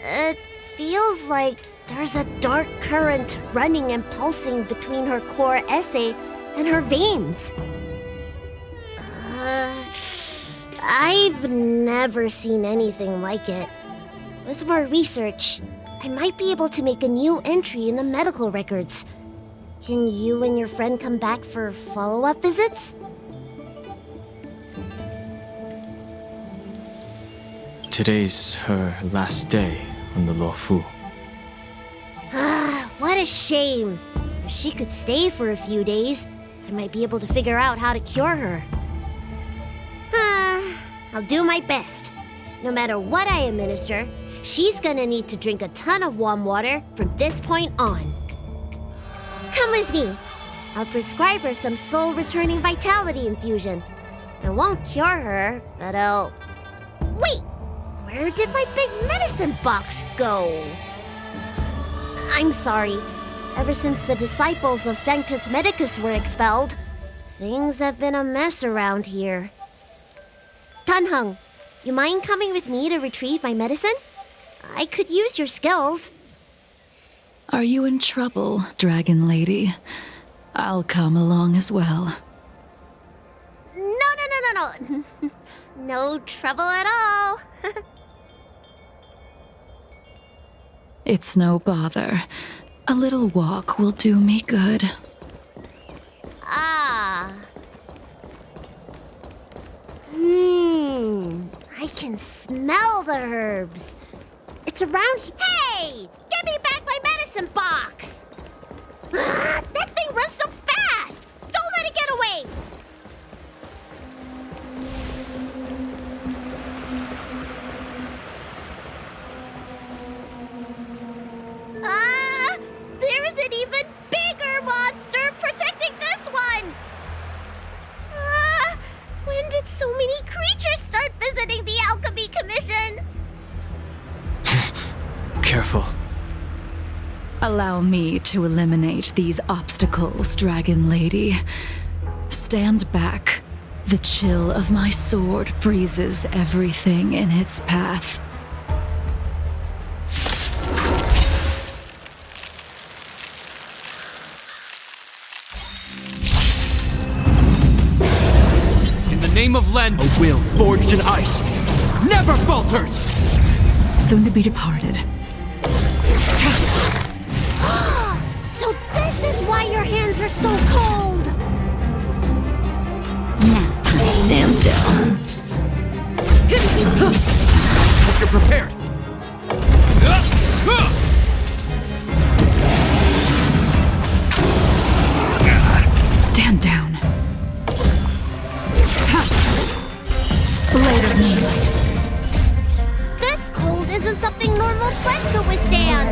Speaker 2: It feels like there's a dark current running and pulsing between her core esse and her veins. I've never seen anything like it. With more research, I might be able to make a new entry in the medical records. Can you and your friend come back for follow-up visits?
Speaker 3: Today's her last day on the Luofu.
Speaker 2: What a shame. If she could stay for a few days, I might be able to figure out how to cure her. I'll do my best. No matter what I administer, she's gonna need to drink a ton of warm water from this point on. Come with me. I'll prescribe her some soul-returning vitality infusion. I won't cure her, but I'll... Wait! Where did my big medicine box go? I'm sorry. Ever since the disciples of Sanctus Medicus were expelled, things have been a mess around here. Danheng, you mind coming with me to retrieve my medicine? I could use your skills.
Speaker 4: Are you in trouble, Dragon Lady? I'll come along as well.
Speaker 2: No. No trouble at all.
Speaker 4: It's no bother. A little walk will do me good.
Speaker 2: I can smell the herbs. It's around here. Hey! Give me back my medicine box! That thing runs so fast! Don't let it get away! There's an even bigger monster protecting this one! When did so many creatures start visiting the Alchemy Commission?
Speaker 3: Careful.
Speaker 4: Allow me to eliminate these obstacles, Dragon Lady. Stand back. The chill of my sword freezes everything in its path.
Speaker 9: In the name of Len, a will forged in ice never falters!
Speaker 4: Soon to be departed.
Speaker 2: So this is why your hands are so cold!
Speaker 10: Now, stand still.
Speaker 9: Hope you're prepared!
Speaker 4: Stand down. Later moonlight.
Speaker 2: This cold isn't something normal flesh could withstand.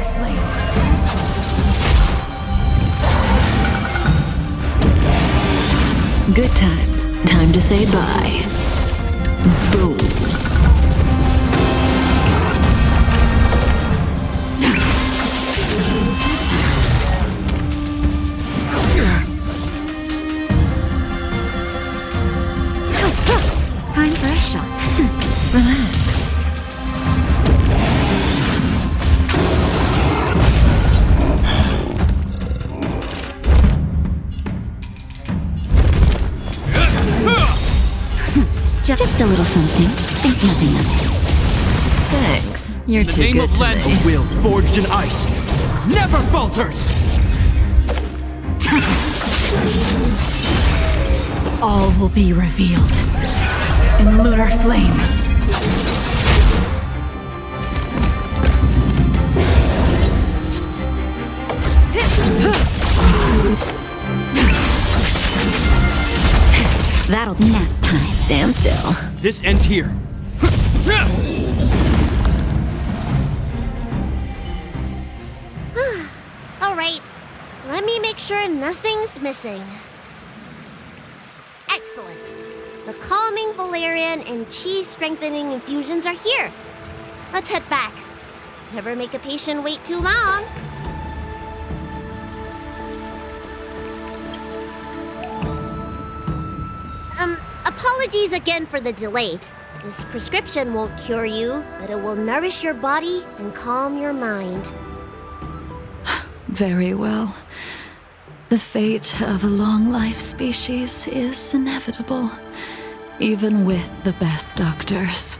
Speaker 10: Good times. Time to say bye. Boom.
Speaker 4: Time for a shot. Relax. Just a little something. Think nothing of it.
Speaker 10: Thanks. You're
Speaker 9: The
Speaker 10: too
Speaker 9: name
Speaker 10: good
Speaker 9: of
Speaker 10: to
Speaker 9: land,
Speaker 10: me.
Speaker 9: a will forged in ice, never falters!
Speaker 4: All will be revealed in lunar flame.
Speaker 10: That'll nap time. Stand still.
Speaker 9: This ends here.
Speaker 2: All right, let me make sure nothing's missing. Excellent. The calming valerian and chi strengthening infusions are here. Let's head back. Never make a patient wait too long. Apologies again for the delay. This prescription won't cure you, but it will nourish your body and calm your mind.
Speaker 4: Very well. The fate of a long-life species is inevitable, even with the best doctors.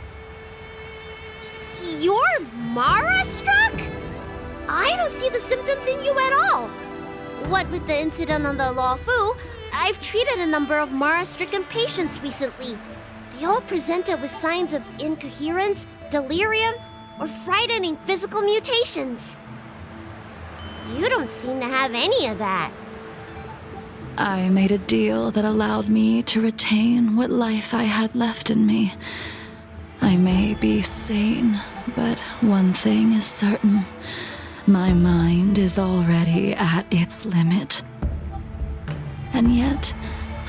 Speaker 2: You're Mara-struck? I don't see the symptoms in you at all. What with the incident on the Law Fu, I've treated a number of Mara-stricken patients recently. They all presented with signs of incoherence, delirium, or frightening physical mutations. You don't seem to have any of that.
Speaker 4: I made a deal that allowed me to retain what life I had left in me. I may be sane, but one thing is certain. My mind is already at its limit. And yet,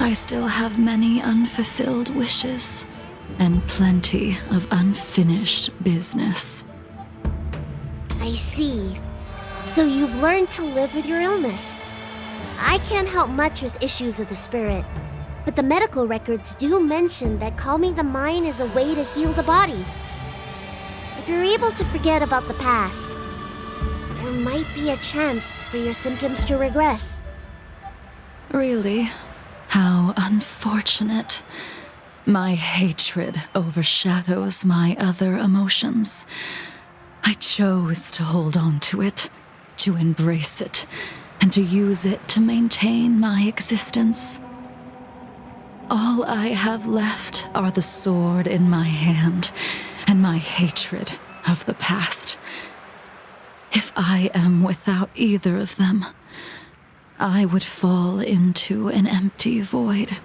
Speaker 4: I still have many unfulfilled wishes, and plenty of unfinished business.
Speaker 2: I see. So you've learned to live with your illness. I can't help much with issues of the spirit, but the medical records do mention that calming the mind is a way to heal the body. If you're able to forget about the past, there might be a chance for your symptoms to regress.
Speaker 4: Really? How unfortunate. My hatred overshadows my other emotions. I chose to hold on to it, to embrace it, and to use it to maintain my existence. All I have left are the sword in my hand and my hatred of the past. If I am without either of them, I would fall into an empty void.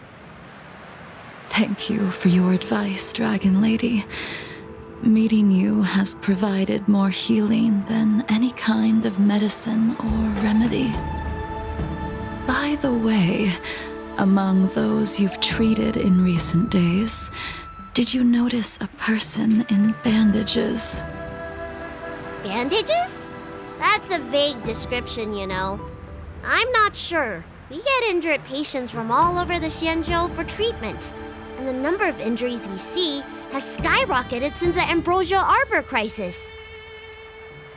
Speaker 4: Thank you for your advice, Dragon Lady. Meeting you has provided more healing than any kind of medicine or remedy. By the way, among those you've treated in recent days, did you notice a person in bandages?
Speaker 2: Bandages? That's a vague description, you know. I'm not sure. We get injured patients from all over the Xianzhou for treatment, and the number of injuries we see has skyrocketed since the Ambrosial Arbor crisis.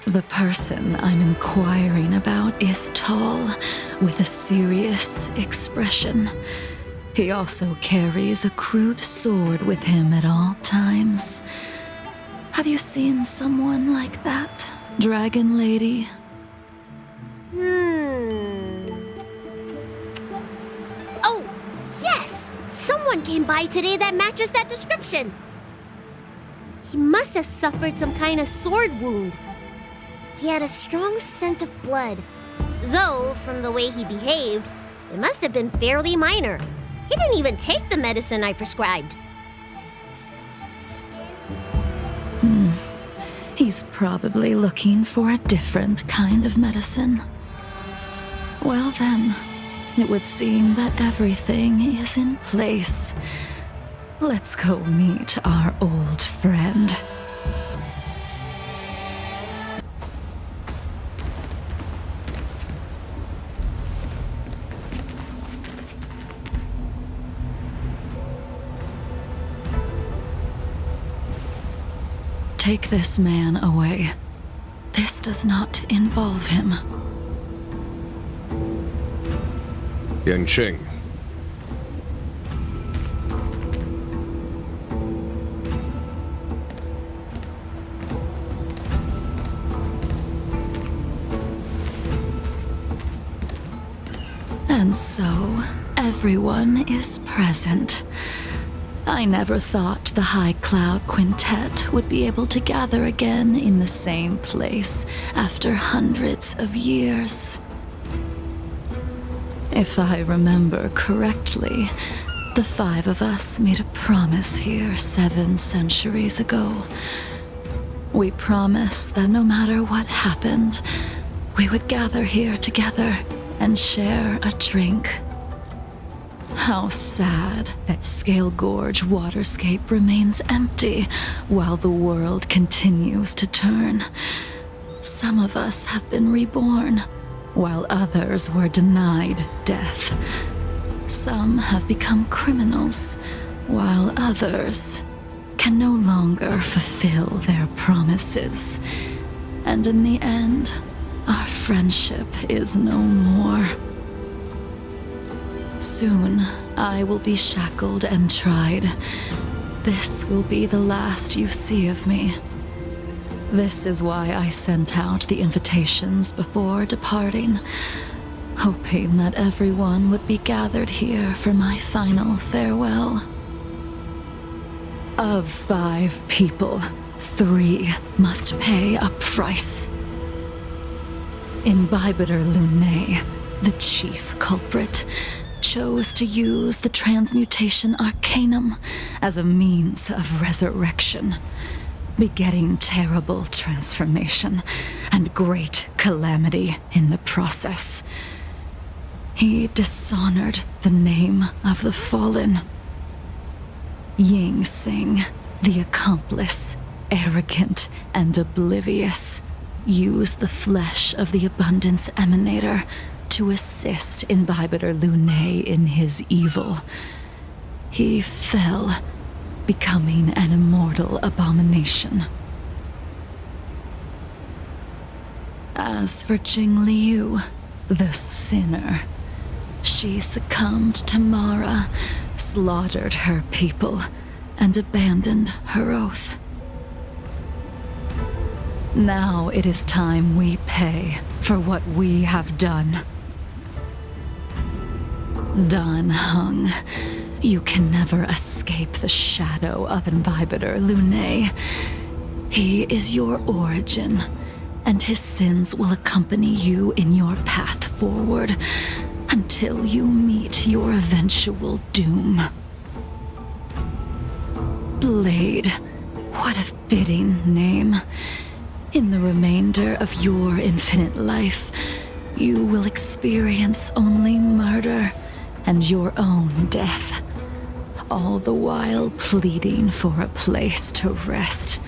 Speaker 4: The person I'm inquiring about is tall, with a serious expression. He also carries a crude sword with him at all times. Have you seen someone like that, Dragon Lady?
Speaker 2: Oh, yes! Someone came by today that matches that description. He must have suffered some kind of sword wound. He had a strong scent of blood, though, from the way he behaved, It must have been fairly minor. He didn't even take the medicine I prescribed.
Speaker 4: He's probably looking for a different kind of medicine. Well then, it would seem that everything is in place. Let's go meet our old friend. Take this man away. This does not involve him.
Speaker 8: Yanqing.
Speaker 4: And so, everyone is present. I never thought the High Cloud Quintet would be able to gather again in the same place after hundreds of years. If I remember correctly, the 5 of us made a promise here 7 centuries ago. We promised that no matter what happened, we would gather here together and share a drink. How sad that Scale Gorge waterscape remains empty while the world continues to turn. Some of us have been reborn, while others were denied death. Some have become criminals, while others can no longer fulfill their promises. And in the end, our friendship is no more. Soon, I will be shackled and tried. This will be the last you see of me. This is why I sent out the invitations before departing, hoping that everyone would be gathered here for my final farewell. Of 5 people, 3 must pay a price. Imbibitor Lunae, the chief culprit, chose to use the transmutation arcanum as a means of resurrection, begetting terrible transformation and great calamity in the process. He dishonored the name of the fallen. Ying Sing, the accomplice, arrogant and oblivious, used the flesh of the Abundance Emanator to assist Imbibitor Lunae in his evil. He fell, becoming an immortal abomination. As for Jingliu, the sinner, she succumbed to Mara, slaughtered her people, and abandoned her oath. Now it is time we pay for what we have done. Dan Heng, you can never escape the shadow of Imbibitor Lunae. He is your origin, and his sins will accompany you in your path forward until you meet your eventual doom. Blade, what a fitting name. In the remainder of your infinite life, you will experience only murder and your own death, all the while pleading for a place to rest.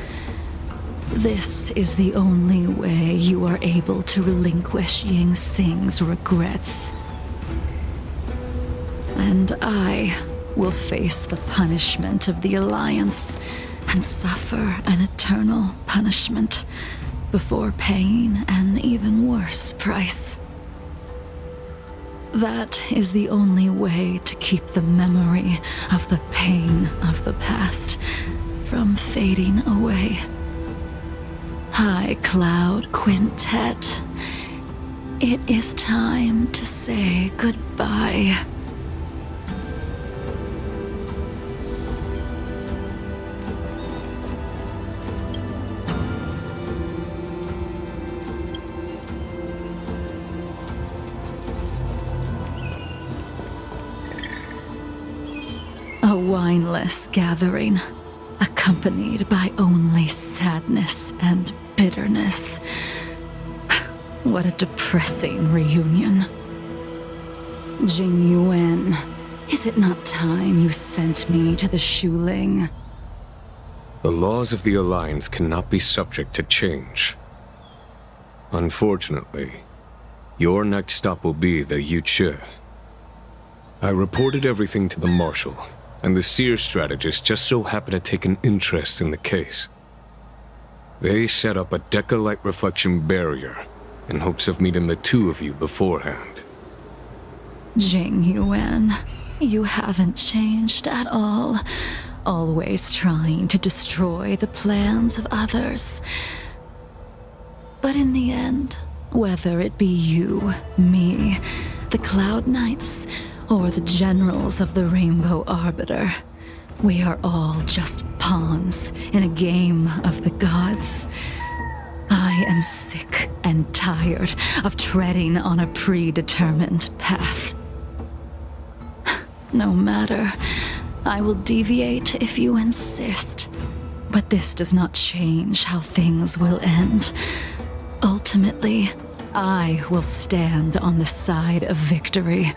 Speaker 4: This is the only way you are able to relinquish Ying Sing's regrets. And I will face the punishment of the Alliance and suffer an eternal punishment before paying an even worse price. That is the only way to keep the memory of the pain of the past from fading away. High Cloud Quintet, it is time to say goodbye. A wineless gathering, accompanied by only sadness and bitterness. What a depressing reunion. Jing Yuan, is it not time you sent me to the Shuling?
Speaker 8: The laws of the Alliance cannot be subject to change. Unfortunately, your next stop will be the Yuche. I reported everything to the Marshal, and the Seer strategist just so happened to take an interest in the case. They set up a Deca-light reflection barrier in hopes of meeting the two of you beforehand.
Speaker 4: Jing Yuan, you haven't changed at all. Always trying to destroy the plans of others. But in the end, whether it be you, me, the Cloud Knights, or the generals of the Rainbow Arbiter, we are all just pawns in a game of the gods. I am sick and tired of treading on a predetermined path. No matter, I will deviate if you insist. But this does not change how things will end. Ultimately, I will stand on the side of victory.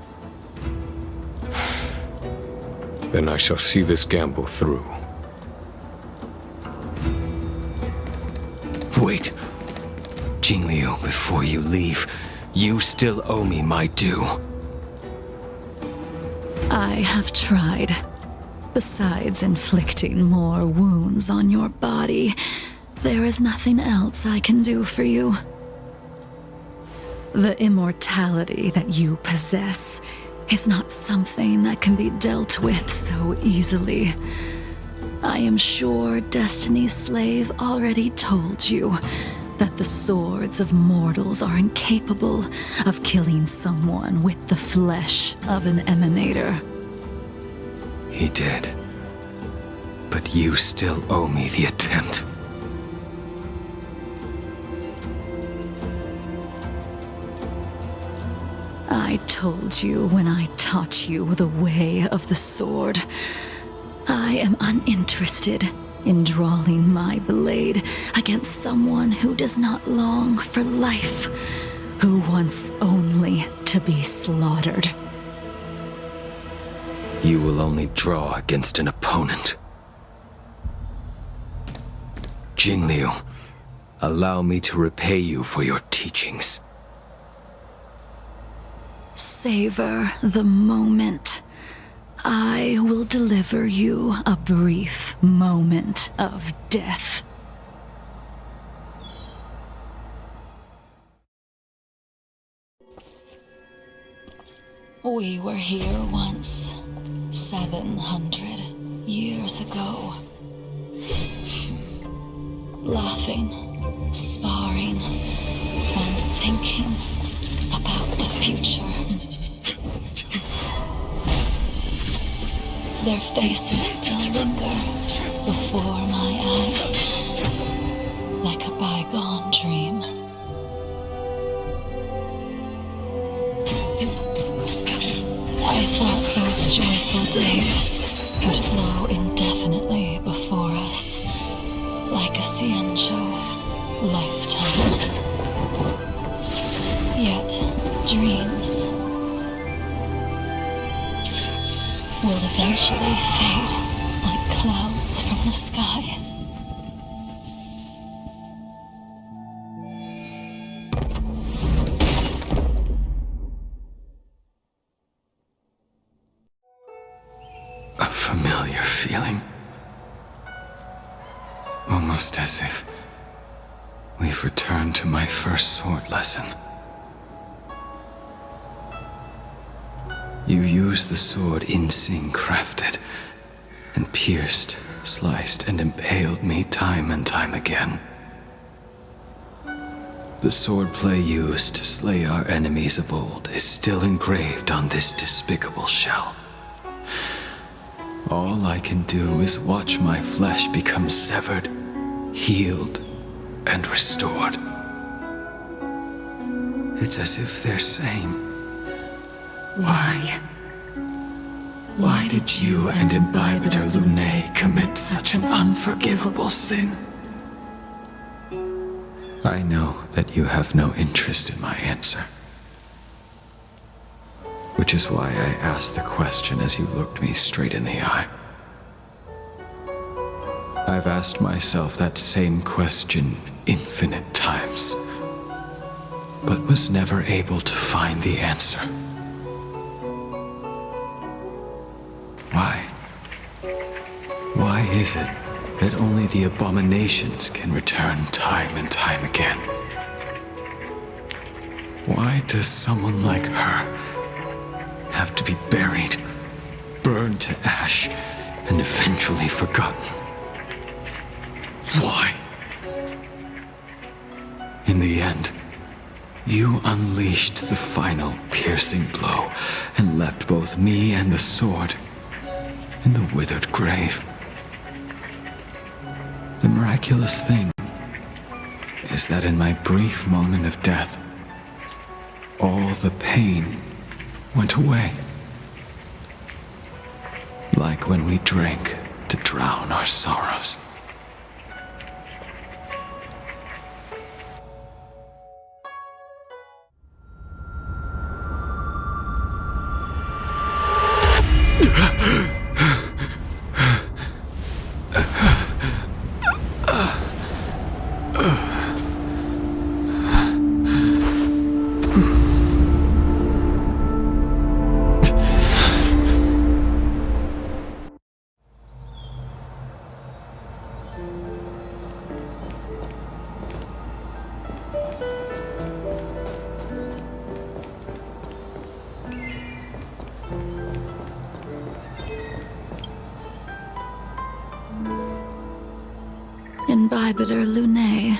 Speaker 8: Then I shall see this gamble through.
Speaker 12: Wait. Jingliu, before you leave, you still owe me my due.
Speaker 4: I have tried. Besides inflicting more wounds on your body, there is nothing else I can do for you. The immortality that you possess is not something that can be dealt with so easily. I am sure Destiny's Slave already told you that the swords of mortals are incapable of killing someone with the flesh of an emanator.
Speaker 12: He did. But you still owe me the attempt.
Speaker 4: I told you when I taught you the way of the sword. I am uninterested in drawing my blade against someone who does not long for life, who wants only to be slaughtered.
Speaker 12: You will only draw against an opponent. Jingliu, allow me to repay you for your teachings.
Speaker 4: Savor the moment. I will deliver you a brief moment of death. We were here once, 700 years ago. Laughing, sparring, and thinking about the future. Their faces still linger before my eyes, like a bygone dream. I thought those joyful days would flow indefinitely before us, like a Xianzhou lifetime. Yet, dreams will eventually fade like clouds from the sky.
Speaker 12: A familiar feeling. Almost as if we've returned to my first sword lesson. You used the sword Insing crafted, and pierced, sliced, and impaled me time and time again. The swordplay used to slay our enemies of old is still engraved on this despicable shell. All I can do is watch my flesh become severed, healed, and restored. It's as if they're saying,
Speaker 4: Why?
Speaker 12: Why did you and Imbibitor Lunae commit such an unforgivable sin? I know that you have no interest in my answer. Which is why I asked the question as you looked me straight in the eye. I've asked myself that same question infinite times, but was never able to find the answer. Why? Why is it that only the abominations can return time and time again? Why does someone like her have to be buried, burned to ash, and eventually forgotten? Why? In the end, you unleashed the final piercing blow and left both me and the sword in the withered grave. The miraculous thing is that in my brief moment of death, all the pain went away. Like when we drank to drown our sorrows.
Speaker 4: Imbibitor Lunae,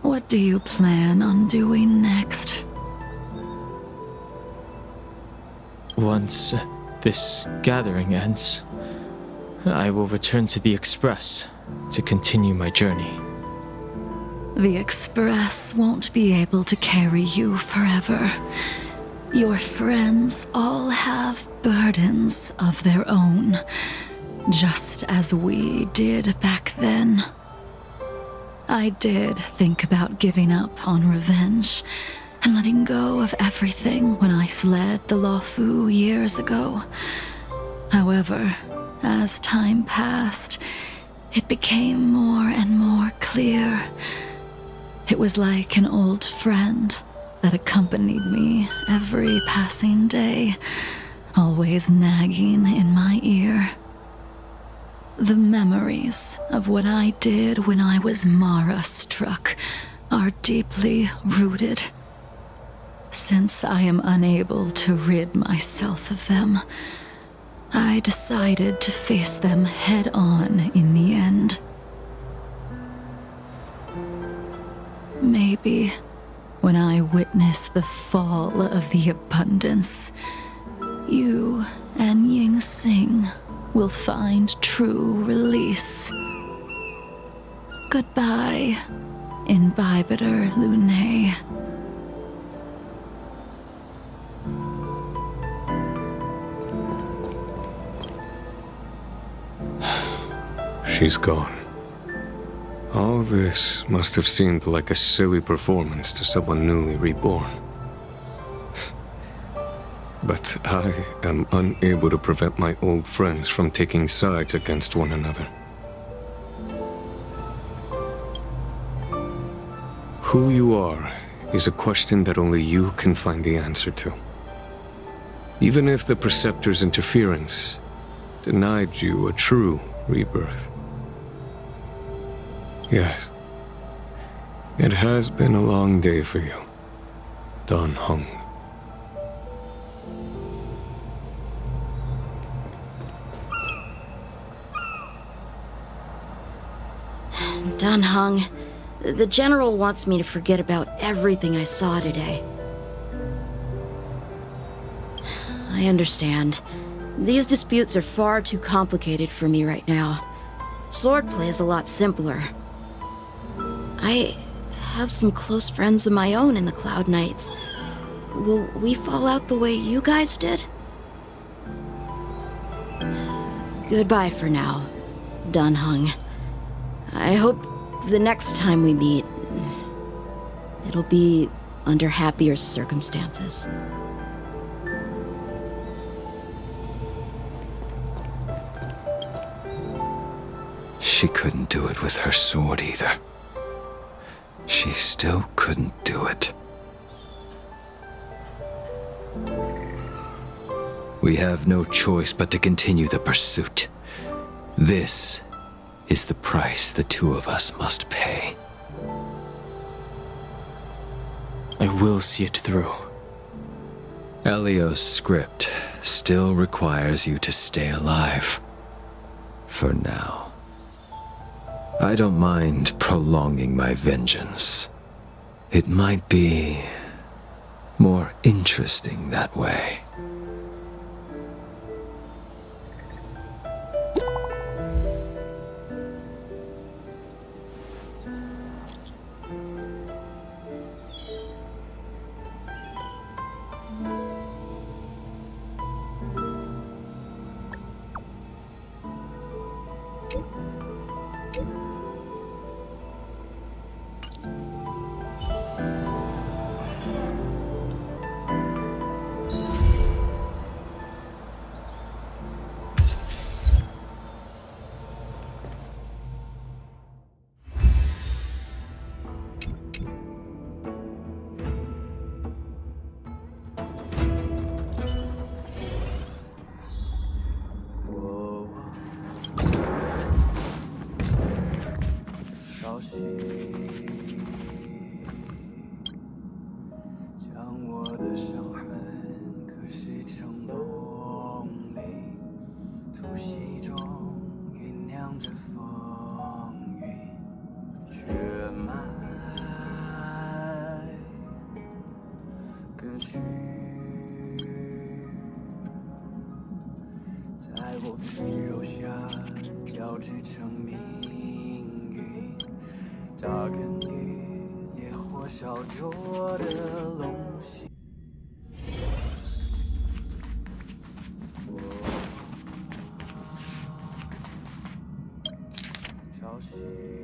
Speaker 4: what do you plan on doing next?
Speaker 3: Once this gathering ends, I will return to the Express to continue my journey.
Speaker 4: The Express won't be able to carry you forever. Your friends all have burdens of their own, just as we did back then. I did think about giving up on revenge and letting go of everything when I fled the Luofu years ago. However, as time passed, it became more and more clear. It was like an old friend that accompanied me every passing day, always nagging in my ear. The memories of what I did when I was Mara-struck are deeply rooted. Since I am unable to rid myself of them, I decided to face them head-on in the end. Maybe when I witness the fall of the abundance, you and Ying Sing will find true release. Goodbye, Imbibitor Lunae.
Speaker 8: She's gone. All this must have seemed like a silly performance to someone newly reborn. But I am unable to prevent my old friends from taking sides against one another. Who you are is a question that only you can find the answer to. Even if the Preceptor's interference denied you a true rebirth. Yes, it has been a long day for you, Dan Heng.
Speaker 5: Dan Heng, the General wants me to forget about everything I saw today. I understand. These disputes are far too complicated for me right now. Swordplay is a lot simpler. I have some close friends of my own in the Cloud Knights. Will we fall out the way you guys did? Goodbye for now, Dan Heng. I hope the next time we meet, it'll be under happier circumstances.
Speaker 12: She couldn't do it with her sword either. She still couldn't do it. We have no choice but to continue the pursuit. This is the price the two of us must pay.
Speaker 3: I will see it through.
Speaker 12: Elio's script still requires you to stay alive. For now. I don't mind prolonging my vengeance. It might be more interesting that way.
Speaker 13: 消息。